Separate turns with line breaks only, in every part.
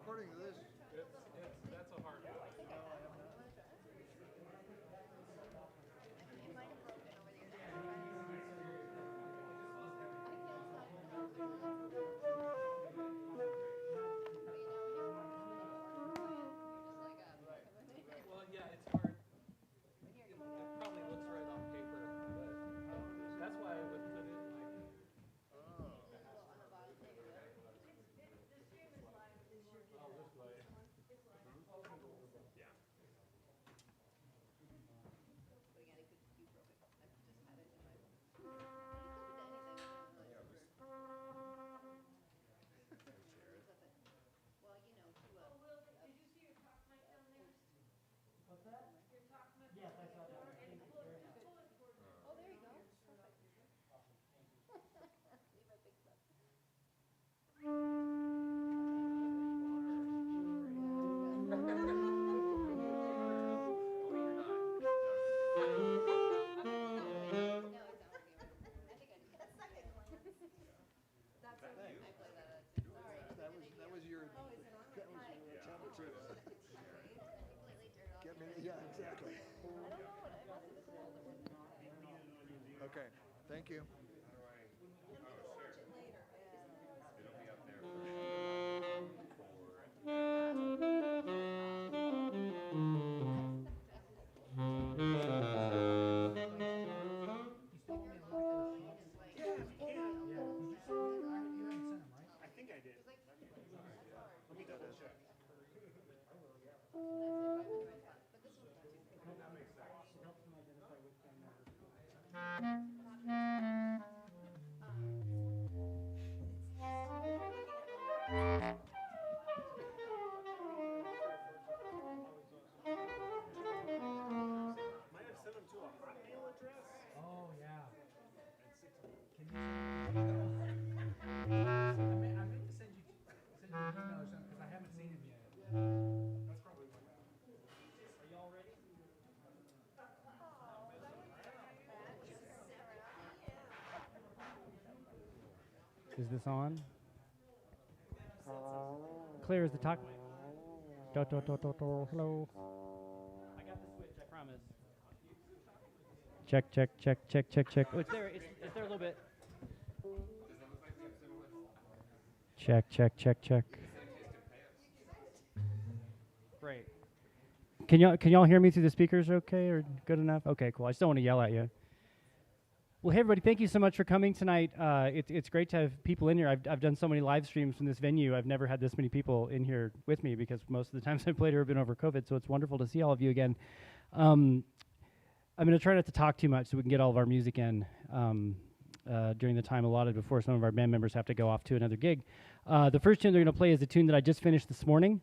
according to this.
That's a hard one. Well, yeah, it's hard. It probably looks right on paper, but that's why I would put it like. Oh, this way. Yeah.
That was your temperature. Get me. Yeah, exactly. Okay. Thank you.
I think I did. Let me double check. Might have sent them to a Hotmail address.
Oh, yeah.
Can you
I meant to send you an email or something because I haven't seen him yet.
That's probably what happened.
Are y'all ready? Is this on? Clear as the talk. Hello. I got the switch, I promise. Check, check, check, check, check, check. Oh, it's there. It's there a little bit. Check, check, check, check. Great. Can y'all hear me through the speakers okay or good enough? Okay, cool. I just don't want to yell at you. Well, hey everybody, thank you so much for coming tonight. It's great to have people in here. I've done so many live streams from this venue. I've never had this many people in here with me because most of the times I've played here have been over COVID, so it's wonderful to see all of you again. I'm going to try not to talk too much so we can get all of our music in during the time allotted before some of our band members have to go off to another gig. The first tune they're going to play is a tune that I just finished this morning.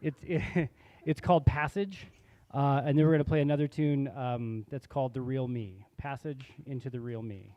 It's called Passage. And then we're going to play another tune that's called The Real Me, Passage into the Real Me.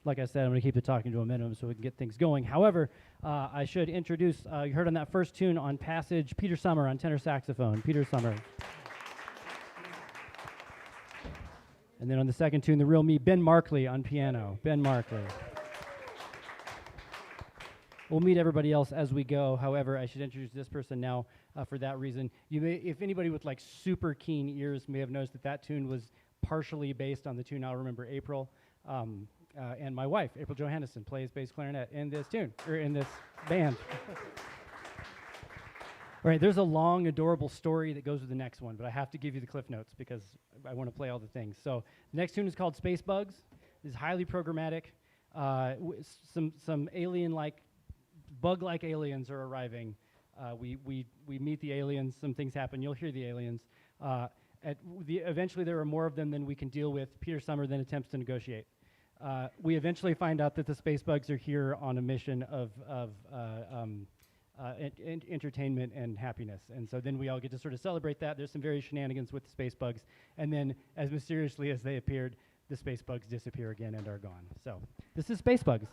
like I said, I'm going to keep the talking to a minimum so we can get things going. However, I should introduce, you heard on that first tune on Passage, Peter Sommer on tenor saxophone. Peter Sommer. And then on the second tune, the real me, Ben Markley on piano. Ben Markley. We'll meet everybody else as we go. However, I should introduce this person now for that reason. You may, if anybody with like super keen ears may have noticed that that tune was partially based on the tune I'll Remember April. And my wife, April Johanneson, plays bass clarinet in this tune, or in this band. All right, there's a long, adorable story that goes with the next one, but I have to give you the cliff notes because I want to play all the things. So the next tune is called Space Bugs. It's highly programmatic. Some alien-like, bug-like aliens are arriving. We meet the aliens. Some things happen. You'll hear the aliens. Eventually, there are more of them than we can deal with. Peter Sommer then attempts to negotiate. We eventually find out that the space bugs are here on a mission of entertainment and happiness. And so then we all get to sort of celebrate that. There's some various shenanigans with the space bugs. And then, as mysteriously as they appeared, the space bugs disappear again and are gone. So this is Space Bugs.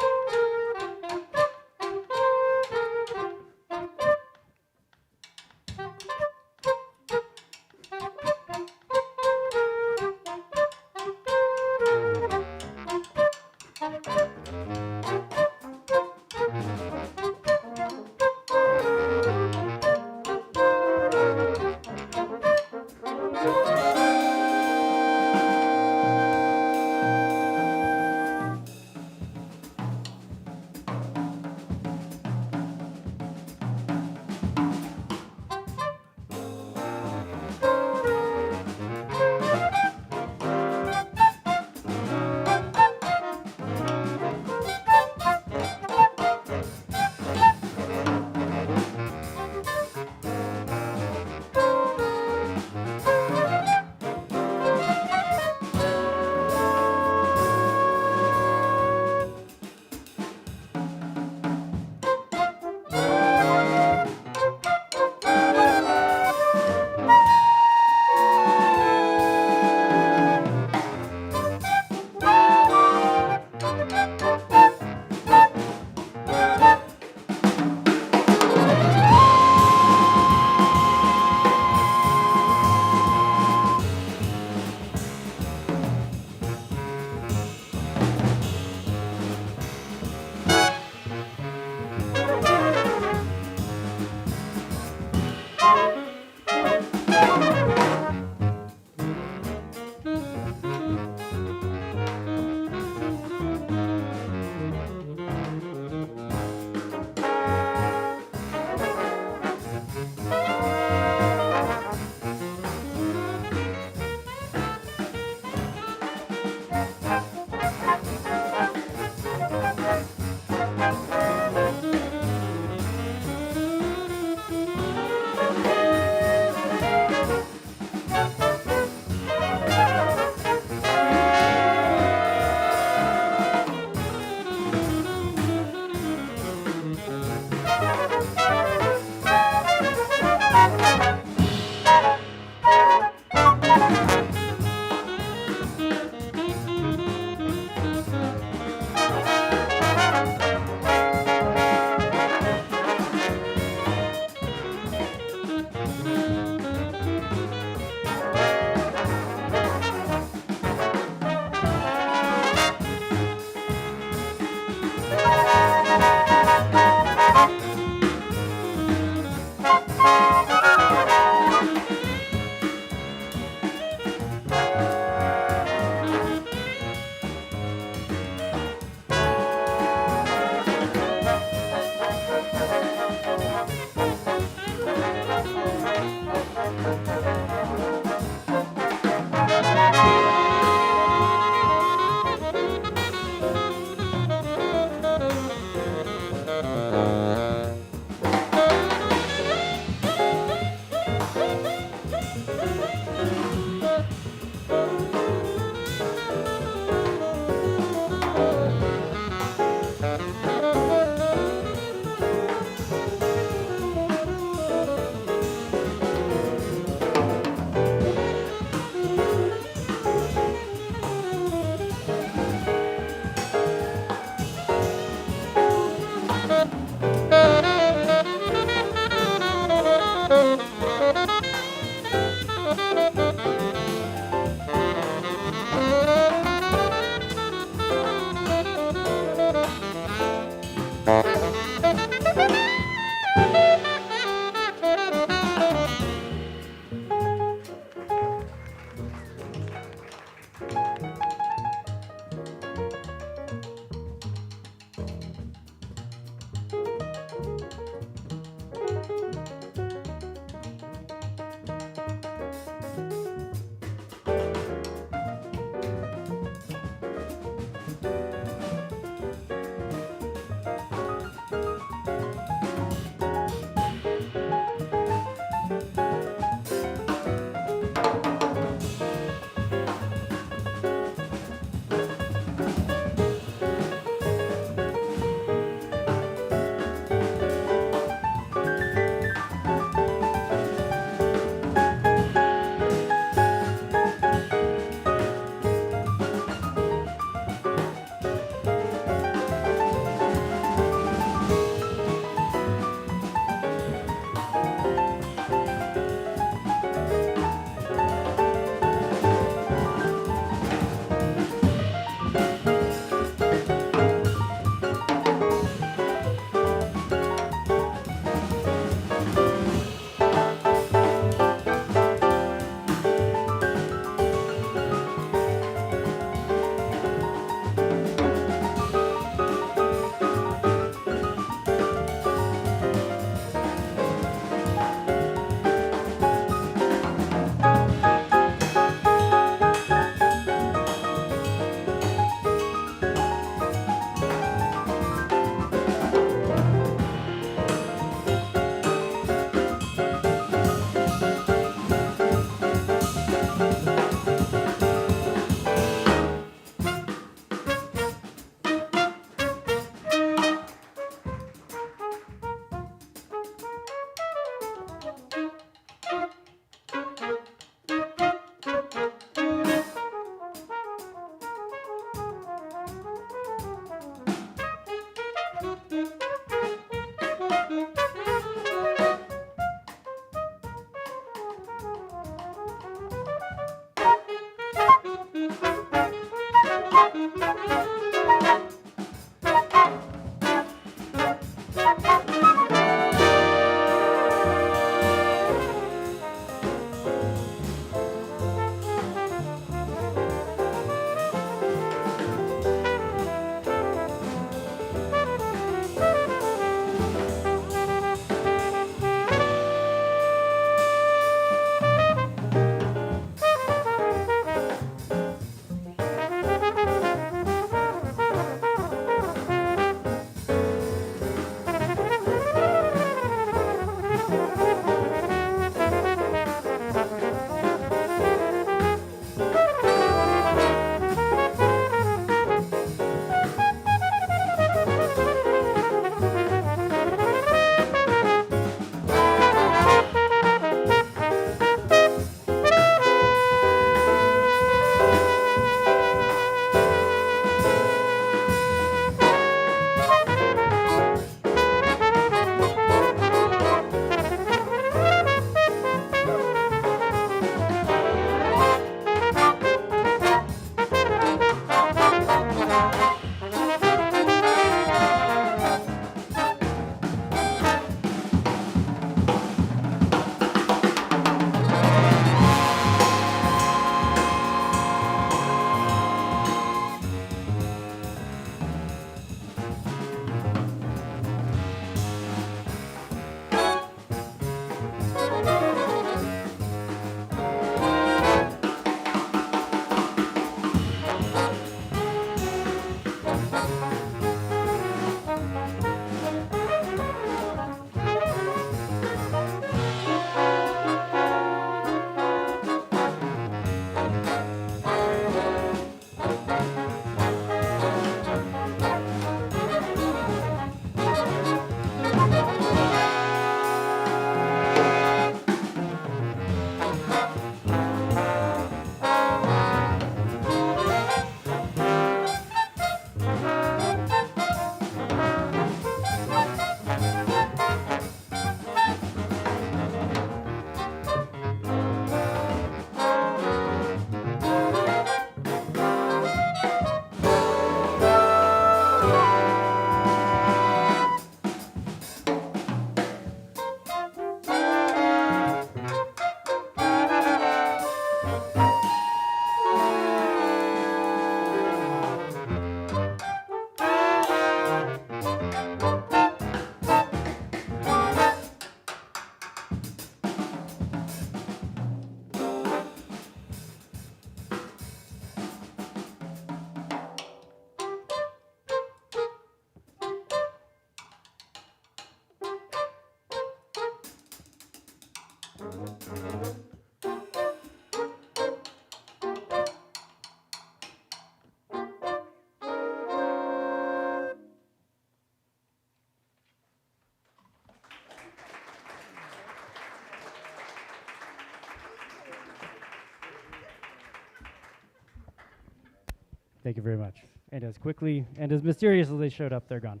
Thank you very much. And as quickly and as mysterious as they showed up, they're gone.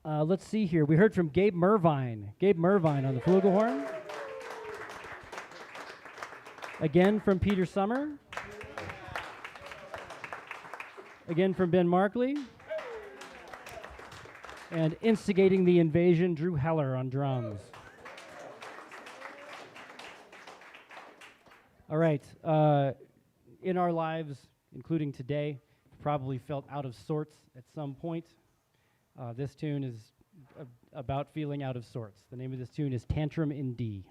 Let's see here. We heard from Gabe Mervine. Gabe Mervine on the flugelhorn. Again from Peter Sommer. Again from Ben Markley. And instigating the invasion, Dru Heller on drums. All right. In our lives, including today, probably felt out of sorts at some point. This tune is about feeling out of sorts. The name of this tune is Tantrum in D.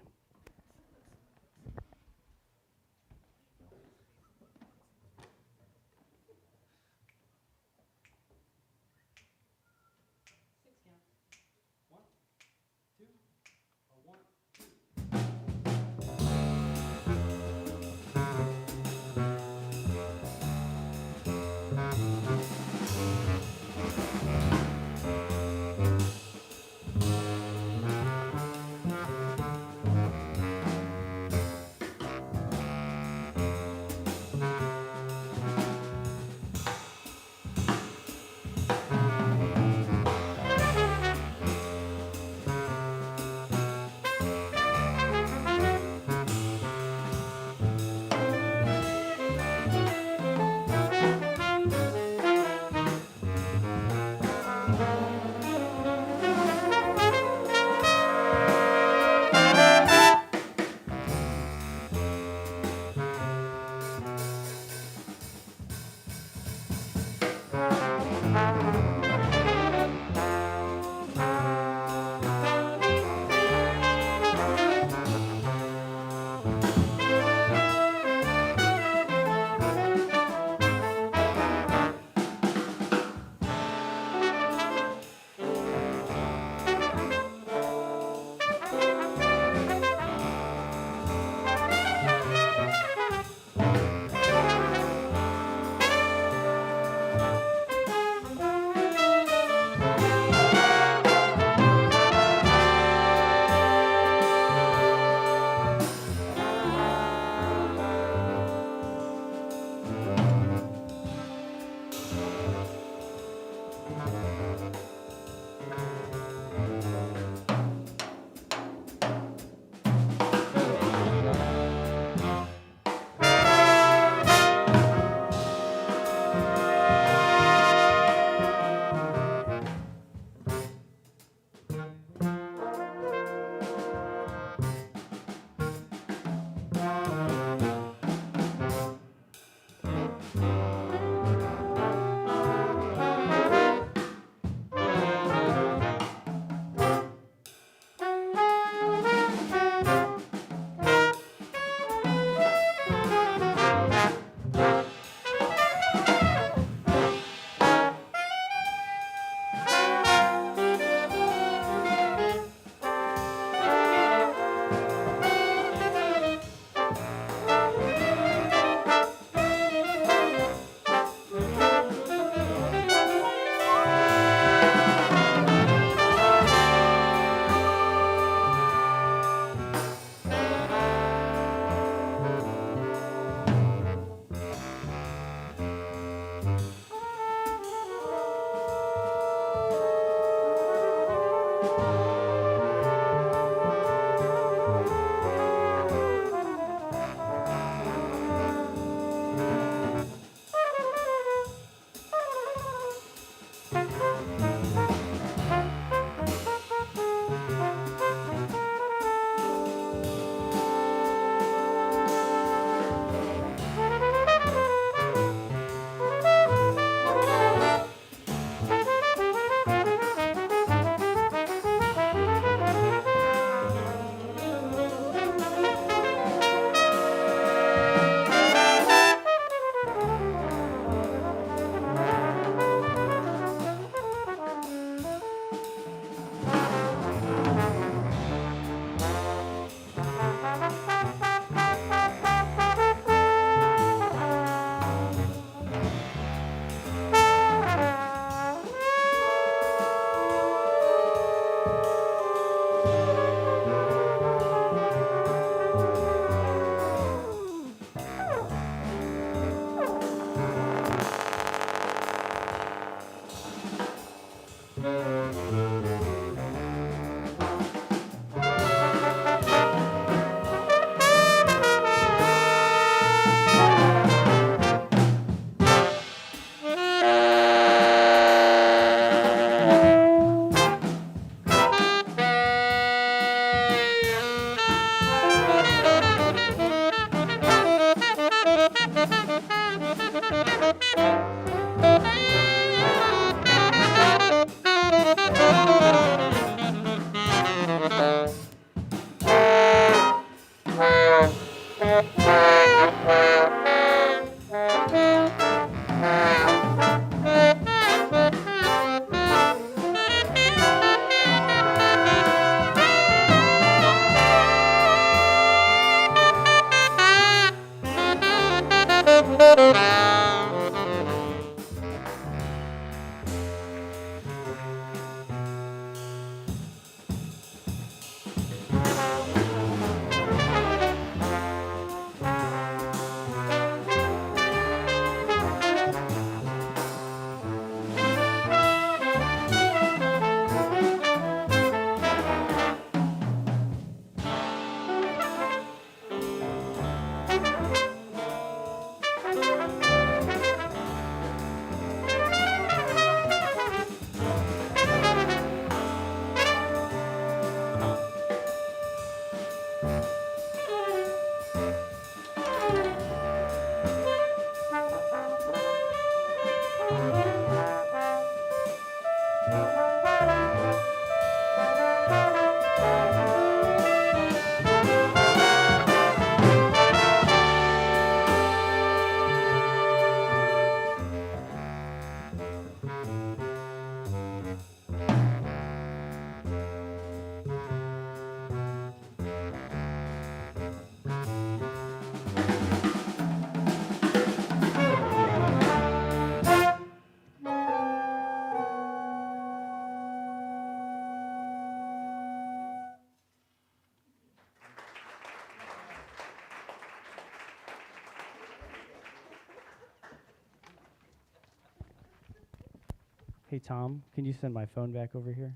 Hey, Tom, can you send my phone back over here?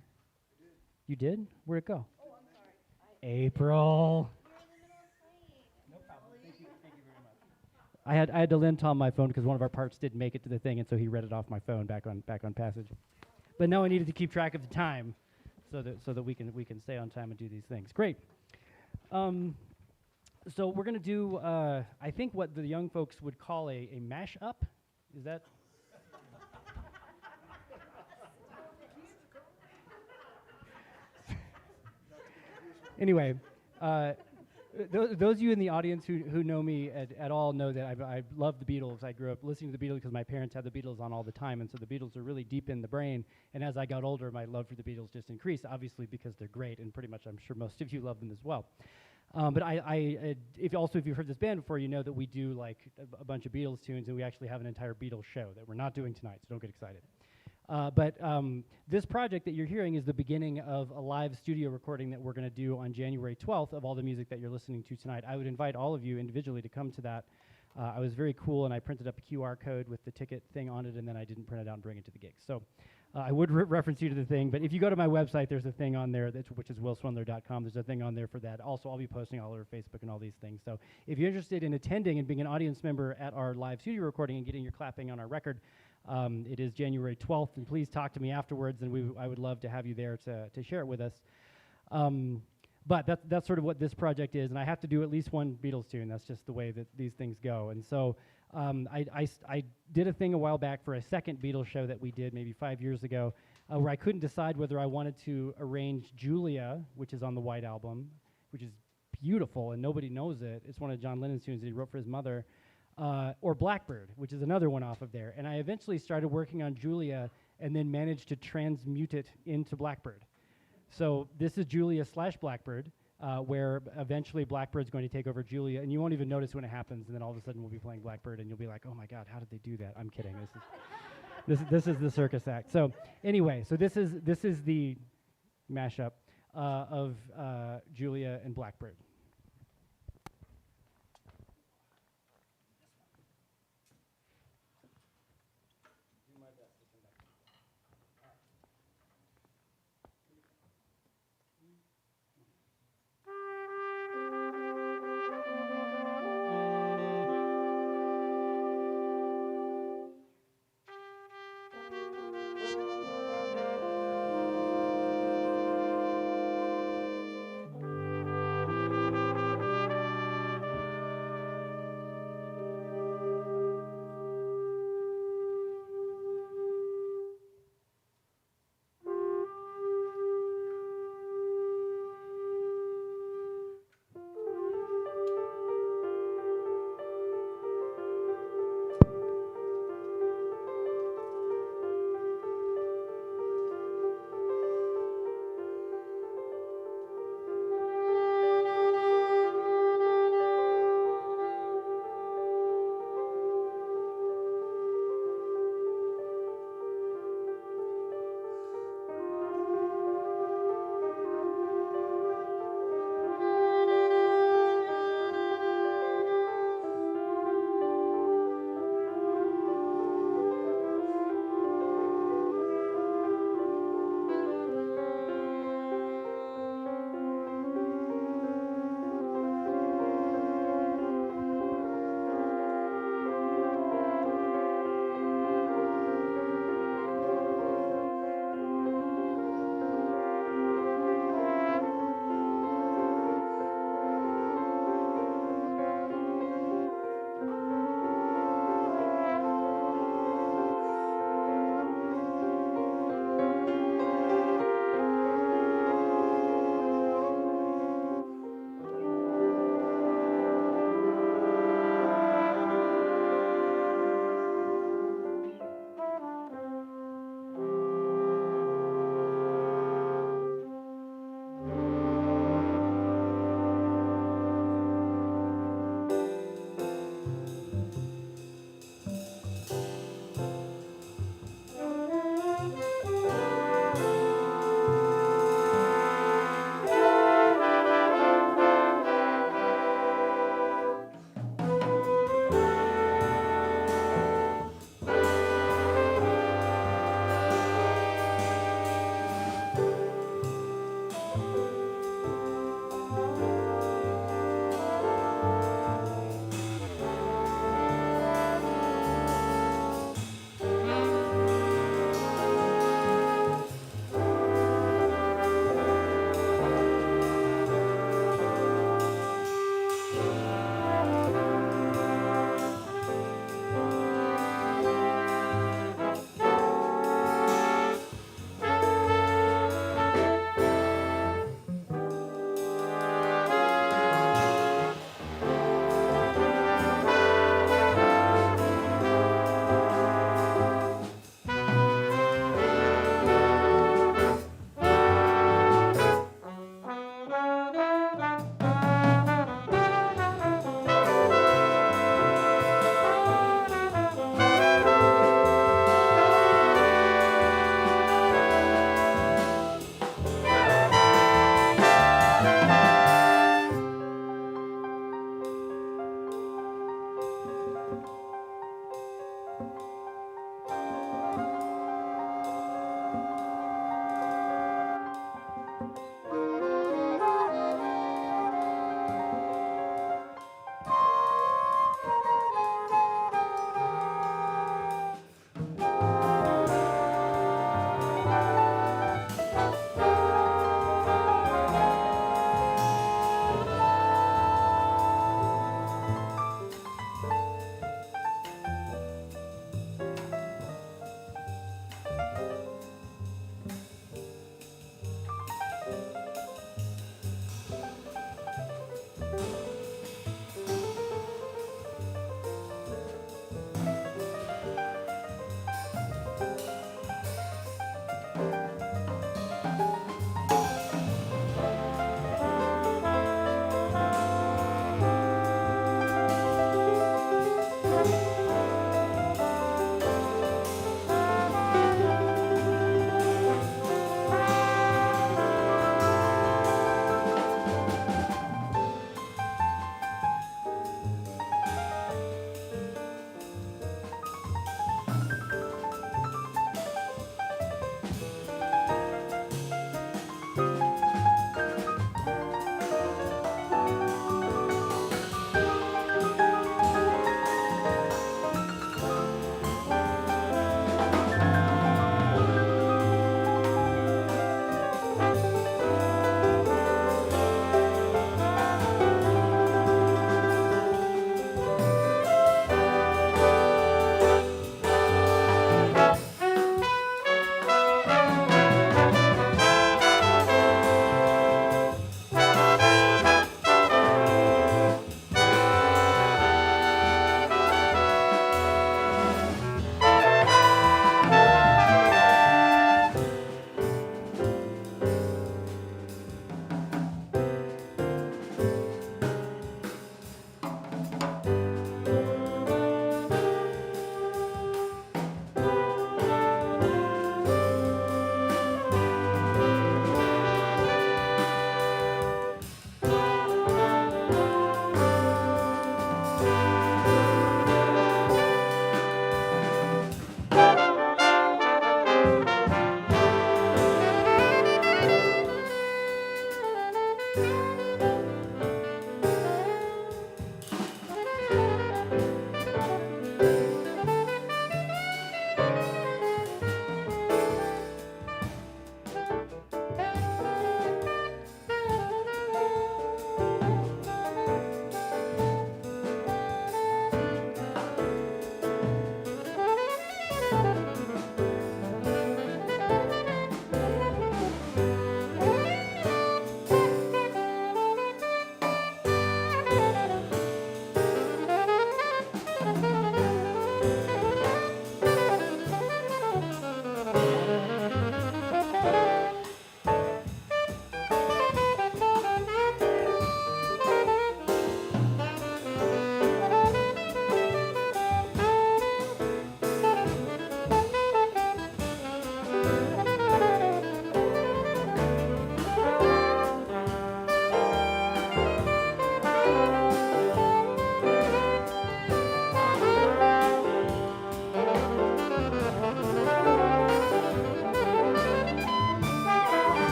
You did? Where'd it go? Oh, I'm sorry. April. No problem. Thank you very much. I had to lend Tom my phone because one of our parts didn't make it to the thing, and so he read it off my phone back on passage. But now I needed to keep track of the time, so that we can stay on time and do these things. Great. So we're gonna do I think what the young folks would call a mash-up. Is that? Anyway, those of you in the audience who know me at all know that I love the Beatles. I grew up listening to the Beatles because my parents had the Beatles on all the time, and so the Beatles are really deep in the brain. And as I got older, my love for the Beatles just increased, obviously because they're great, and pretty much I'm sure most of you love them as well. But if you've heard this band before, you know that we do like a bunch of Beatles tunes, and we actually have an entire Beatles show that we're not doing tonight, so don't get excited. But this project that you're hearing is the beginning of a live studio recording that we're going to do on January 12th of all the music that you're listening to tonight. I would invite all of you individually to come to that. I was very cool, and I printed up a QR code with the ticket thing on it, and then I didn't print it out and bring it to the gig. So I would reference you to the thing, but if you go to my website, there's a thing on there, which is wilswindler.com. There's a thing on there for that. Also, I'll be posting all over Facebook and all these things. So if you're interested in attending and being an audience member at our live studio recording and getting your clapping on our record, it is January 12th, and please talk to me afterwards, and I would love to have you there to share it with us. But that's sort of what this project is, and I have to do at least one Beatles tune. That's just the way that these things go. And so I did a thing a while back for a second Beatles show that we did maybe 5 years ago, where I couldn't decide whether I wanted to arrange Julia, which is on the White Album, which is beautiful, and nobody knows it. It's one of John Lennon's tunes that he wrote for his mother. Or Blackbird, which is another one off of there. And I eventually started working on Julia and then managed to transmute it into Blackbird. So this is Julia / Blackbird. where eventually Blackbird's going to take over Julia, and you won't even notice when it happens, and then all of a sudden we'll be playing Blackbird, and you'll be like, oh my God, how did they do that? I'm kidding. This is the circus act. So anyway, so this is the mashup of Julia and Blackbird.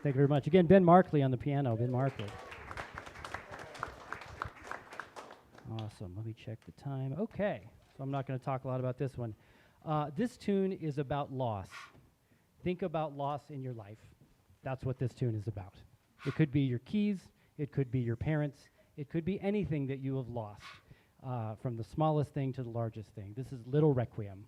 Thank you very much. Again, Ben Markley on the piano. Ben Markley. Awesome. Let me check the time. Okay. So I'm not going to talk a lot about this one. This tune is about loss. Think about loss in your life. That's what this tune is about. It could be your keys. It could be your parents. It could be anything that you have lost, from the smallest thing to the largest thing. This is Little Requiem.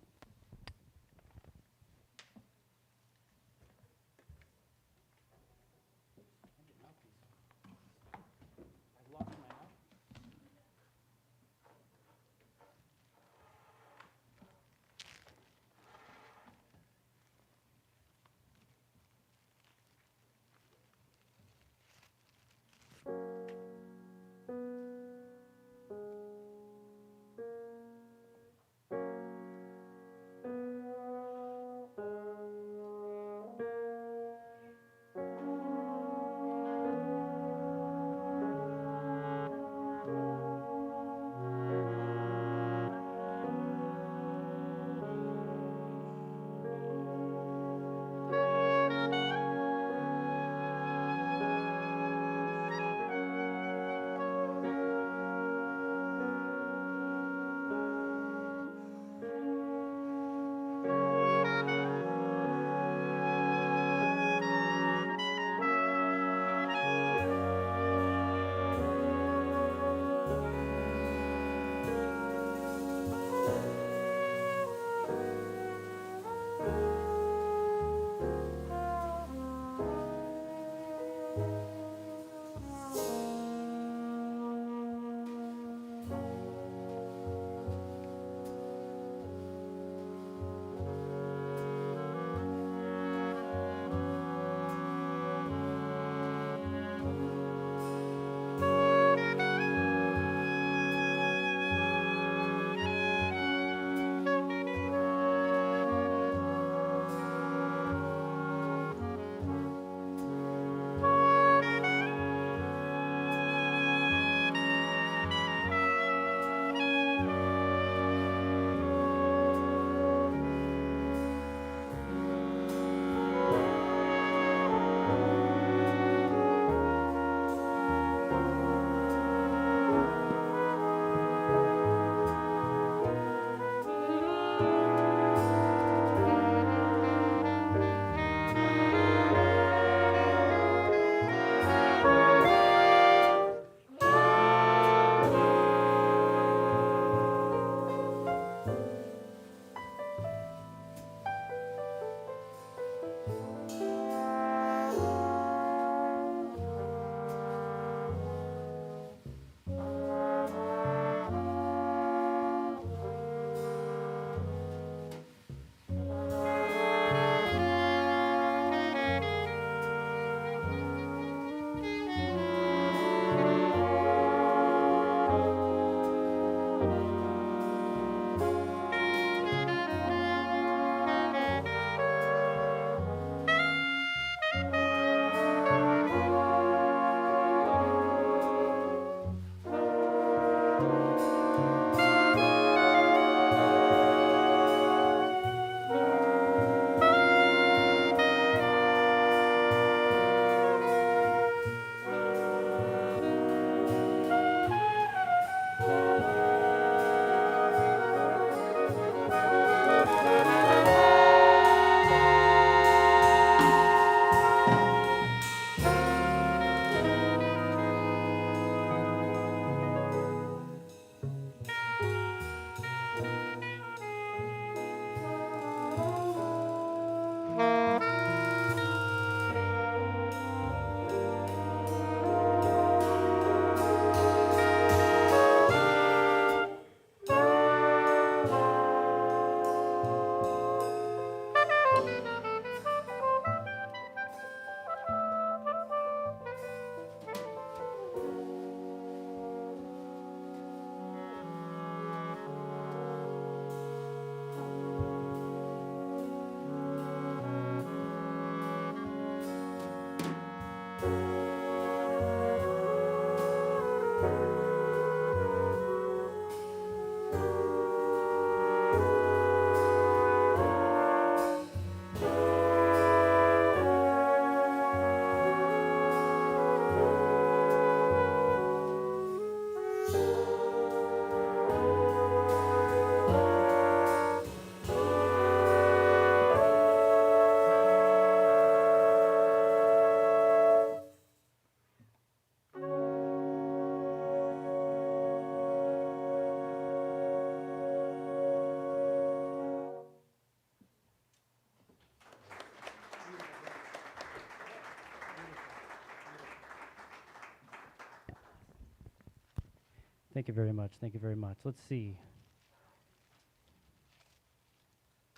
Thank you very much. Thank you very much. Let's see.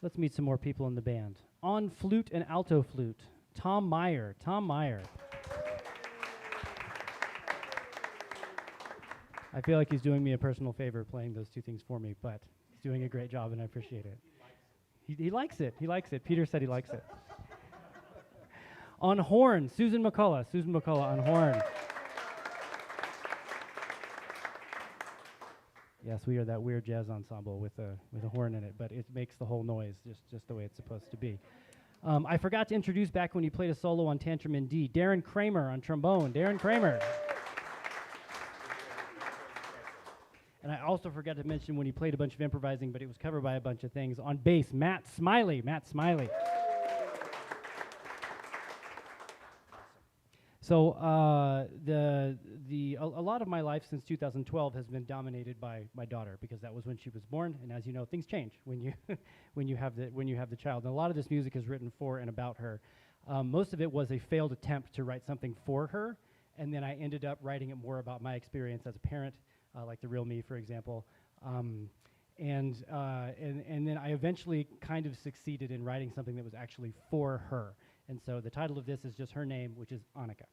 Let's meet some more people in the band. On flute and alto flute, Tom Myer. Tom Myer. I feel like he's doing me a personal favor playing those two things for me, but he's doing a great job and I appreciate it. He likes it. He likes it. Peter said he likes it. On horn, Susan McCullough. Susan McCullough on horn. Yes, we are that weird jazz ensemble with a horn in it, but it makes the whole noise just the way it's supposed to be. I forgot to introduce back when he played a solo on Tantrum in D, Darren Kramer on trombone. Darren Kramer. And I also forgot to mention when he played a bunch of improvising, but it was covered by a bunch of things. On bass, Matt Smiley. Matt Smiley. So a lot of my life since 2012 has been dominated by my daughter, because that was when she was born. And as you know, things change when you when you have the child. And a lot of this music is written for and about her. Most of it was a failed attempt to write something for her, and then I ended up writing it more about my experience as a parent. Like The Real Me, for example. And then I eventually kind of succeeded in writing something that was actually for her. And so the title of this is just her name, which is Annika.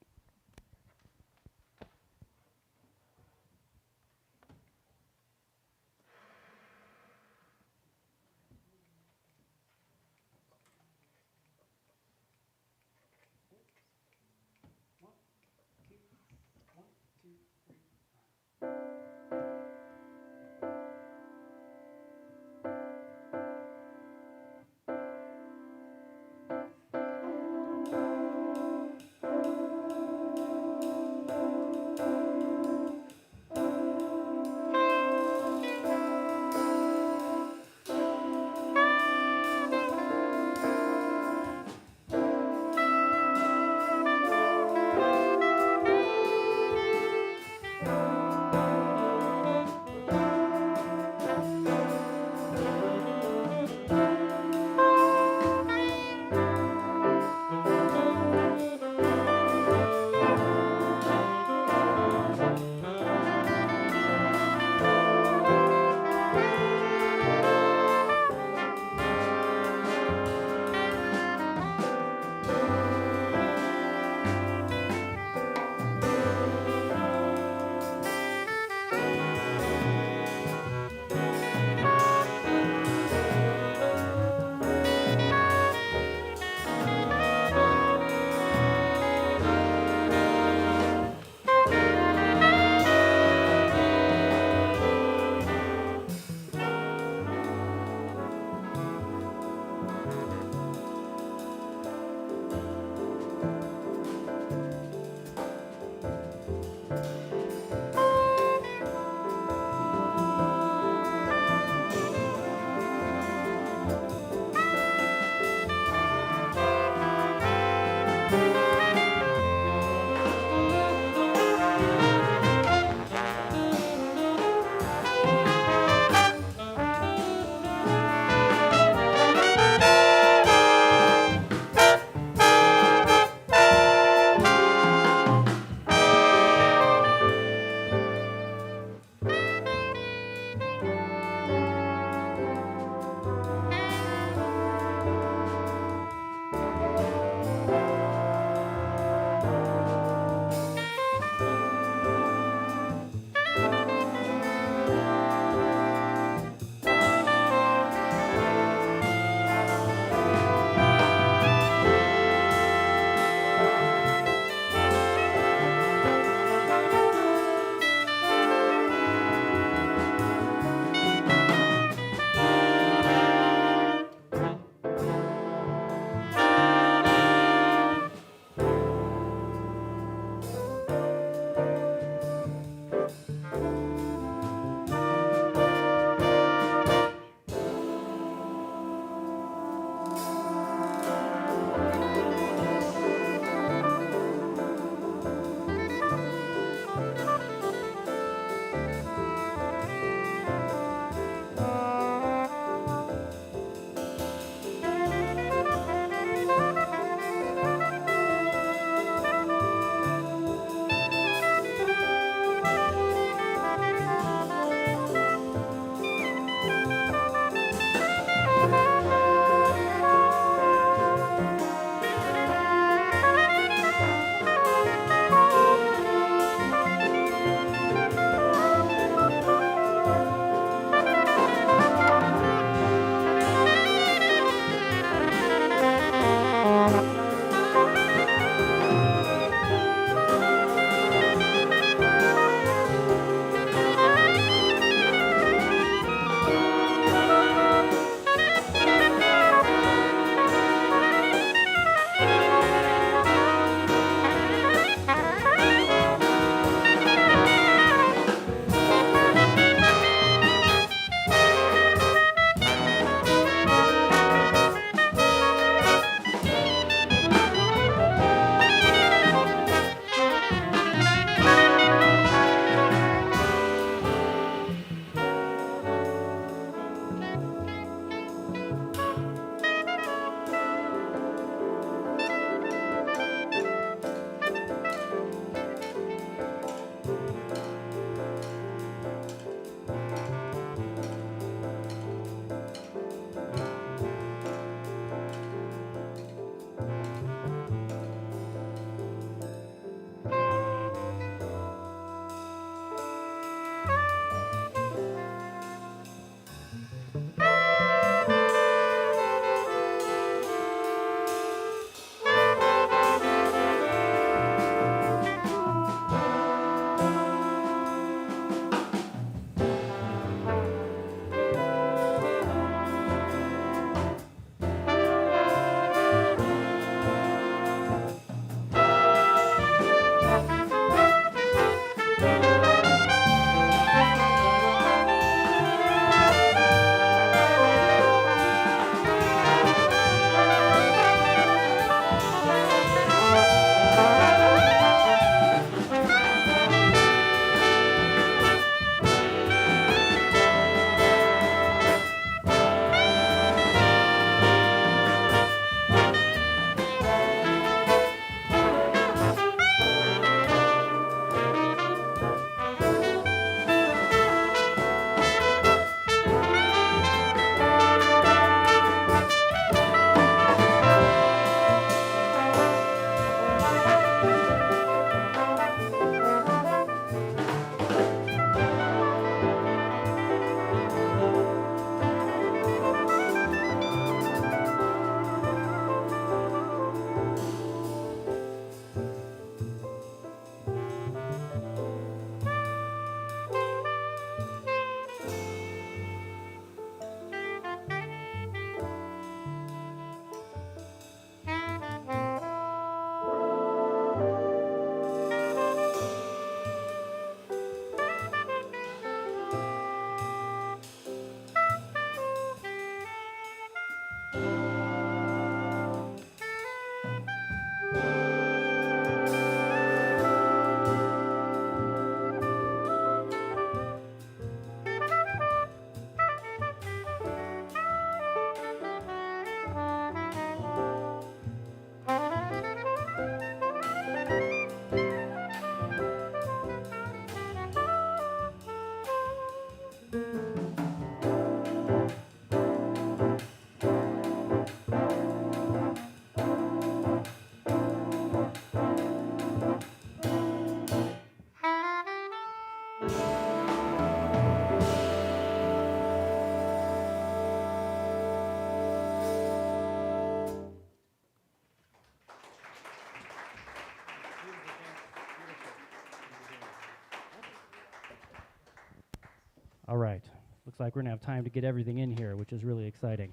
All right. Looks like we're going to have time to get everything in here, which is really exciting.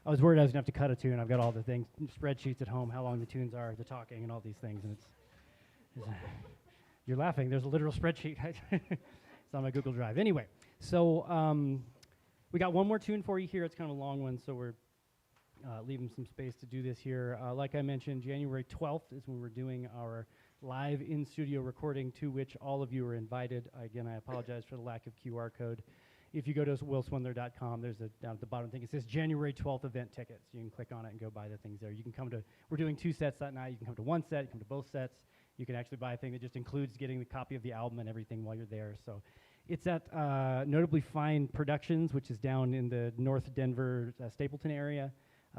I was worried I was going to have to cut a tune. I've got all the things, spreadsheets at home, how long the tunes are, the talking, and all these things. And you're laughing. There's a literal spreadsheet. It's on my Google Drive. Anyway, so we got one more tune for you here. It's kind of a long one, so we're leaving some space to do this here. Like I mentioned, January 12th is when we're doing our live in-studio recording, to which all of you are invited. Again, I apologize for the lack of QR code. If you go to wilswindler.com, there's a down at the bottom thing. It says January 12th event tickets. You can click on it and go buy the things there. You can come to, we're doing 2 sets that night. You can come to 1 set, you can come to both sets. You can actually buy a thing that just includes getting the copy of the album and everything while you're there. So it's at Notably Fine Productions, which is down in the North Denver, Stapleton area.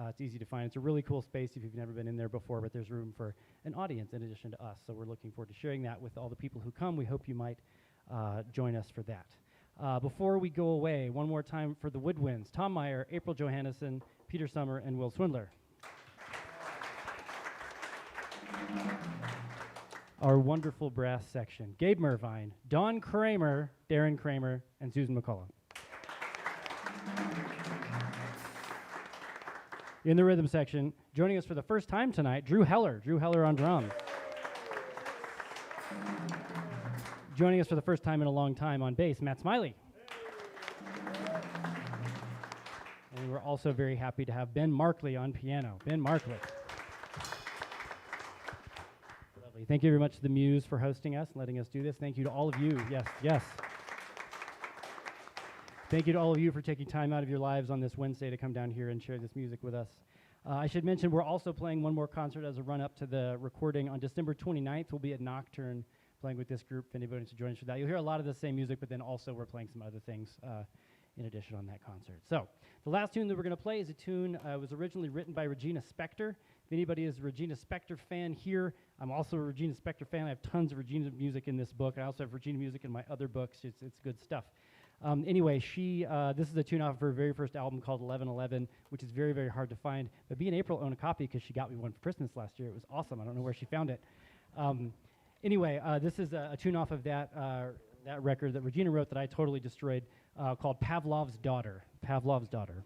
It's easy to find. It's a really cool space if you've never been in there before, but there's room for an audience in addition to us. So we're looking forward to sharing that with all the people who come. We hope you might join us for that. Before we go away, one more time for the woodwinds: Tom Myer, April Johanneson, Peter Sommer, and Wil Swindler. Our wonderful brass section: Gabe Mervine, Darren Kramer, and Susan McCullough. In the rhythm section, joining us for the first time tonight, Dru Heller on drums. Joining us for the first time in a long time on bass, Matt Smiley. And we're also very happy to have Ben Markley on piano. Ben Markley. Lovely. Thank you very much to the Muse for hosting us and letting us do this. Thank you to all of you. Yes. Thank you to all of you for taking time out of your lives on this Wednesday to come down here and share this music with us. I should mention we're also playing one more concert as a run-up to the recording. On December 29th, we'll be at Nocturne playing with this group, if anybody wants to join us for that. You'll hear a lot of the same music, but then also we're playing some other things in addition on that concert. So the last tune that we're going to play is a tune was originally written by Regina Spektor. If anybody is a Regina Spektor fan here, I'm also a Regina Spektor fan. I have tons of Regina music in this book. I also have Regina music in my other books. It's good stuff. Anyway, this is a tune off of her very first album called 1111, which is very, very hard to find. But me and April own a copy because she got me one for Christmas last year. It was awesome. I don't know where she found it. Anyway, this is a tune off of that record that Regina wrote that I totally destroyed, called Pavlov's Daughter. Pavlov's Daughter.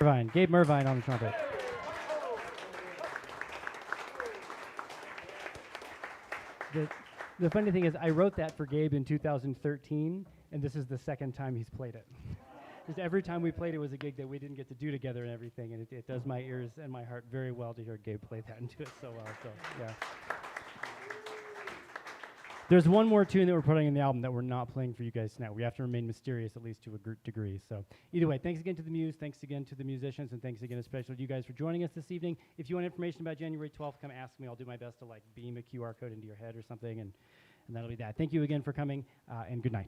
Mervine, Gabe Mervine on the trumpet. The funny thing is, I wrote that for Gabe in 2013, and this is the second time he's played it. Because every time we played it was a gig that we didn't get to do together and everything, and it does my ears and my heart very well to hear Gabe play that and do it so well. So yeah. There's one more tune that we're putting in the album that we're not playing for you guys tonight. We have to remain mysterious, at least to a degree. So either way, thanks again to the Muse, thanks again to the musicians, and thanks again especially to you guys for joining us this evening. If you want information about January 12th, come ask me. I'll do my best to beam a QR code into your head or something, and that'll be that. Thank you again for coming, and good night.